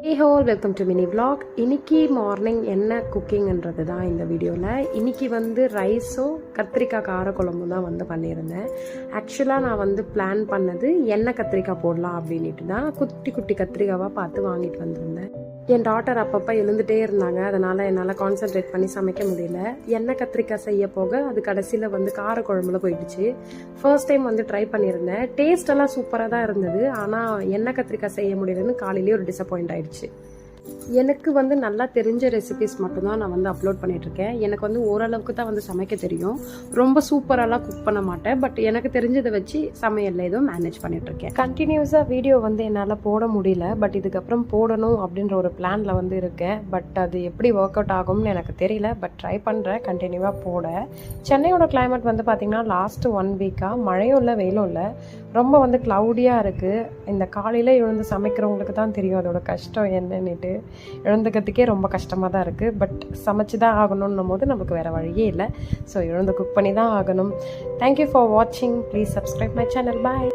Hey all, welcome to mini vlog. இன்னைக்கு morning என்ன குக்கிங்ன்றது தான் இந்த வீடியோவில். இன்னைக்கு வந்து ரைஸும் கத்திரிக்காய் காரக்குழம்பும் தான் வந்து பண்ணியிருந்தேன். ஆக்சுவலாக நான் வந்து பிளான் பண்ணது எண்ணெய் கத்திரிக்காய் போடலாம் அப்படின்ட்டு தான் குட்டி குட்டி கத்திரிக்காவாக பார்த்து வாங்கிட்டு வந்திருந்தேன். என் டாட்டர் அப்பப்போ எழுந்துகிட்டே இருந்தாங்க, அதனால் என்னால் கான்சென்ட்ரேட் பண்ணி சமைக்க முடியல. எண்ணெய் கத்திரிக்காய் செய்ய போக அது கடைசியில் வந்து காரக்குழம்புல போயிடுச்சு. ஃபர்ஸ்ட் டைம் வந்து ட்ரை பண்ணியிருந்தேன். டேஸ்ட் எல்லாம் சூப்பராக தான் இருந்தது, ஆனால் எண்ணெய் கத்திரிக்காய் செய்ய முடியலன்னு காலையிலேயே ஒரு டிசப்பாயிண்ட் ஆயிடுச்சு. எனக்கு வந்து நல்லா தெரிஞ்ச ரெசிபிஸ் மட்டும்தான் நான் வந்து அப்லோட் பண்ணிகிட்ருக்கேன். எனக்கு வந்து ஓரளவுக்கு தான் வந்து சமைக்க தெரியும். ரொம்ப சூப்பராலாம் குக் பண்ண மாட்டேன், பட் எனக்கு தெரிஞ்சதை வச்சு சமையலில் ஏதோ மேனேஜ் பண்ணிகிட்ருக்கேன். கண்டினியூஸாக வீடியோ வந்து என்னால் போட முடியல, பட் இதுக்கப்புறம் போடணும் அப்படின்ற ஒரு பிளானில் வந்து இருக்கேன். பட் அது எப்படி ஒர்க் அவுட் ஆகும்னு எனக்கு தெரியல, பட் ட்ரை பண்ணுறேன் கண்டினியூவாக போட. சென்னையோட கிளைமேட் வந்து பார்த்திங்கன்னா லாஸ்ட்டு 1 வீக்காக மழையும் இல்லை வெயிலும் இல்லை, ரொம்ப வந்து க்ளவுடியாக இருக்குது. இந்த காலையில் எழுந்து சமைக்கிறவங்களுக்கு தான் தெரியும் அதோட கஷ்டம் என்னன்னுட்டு. எழுந்துக்கிறதுக்கே ரொம்ப கஷ்டமாக தான் இருக்குது, பட் சமைச்சு தான் ஆகணுன்னும் போது நமக்கு வேறு வழியே இல்லை. ஸோ எழுந்து குக் பண்ணி தான் ஆகணும். தேங்க்யூ ஃபார் வாட்சிங். Please subscribe my channel. Bye.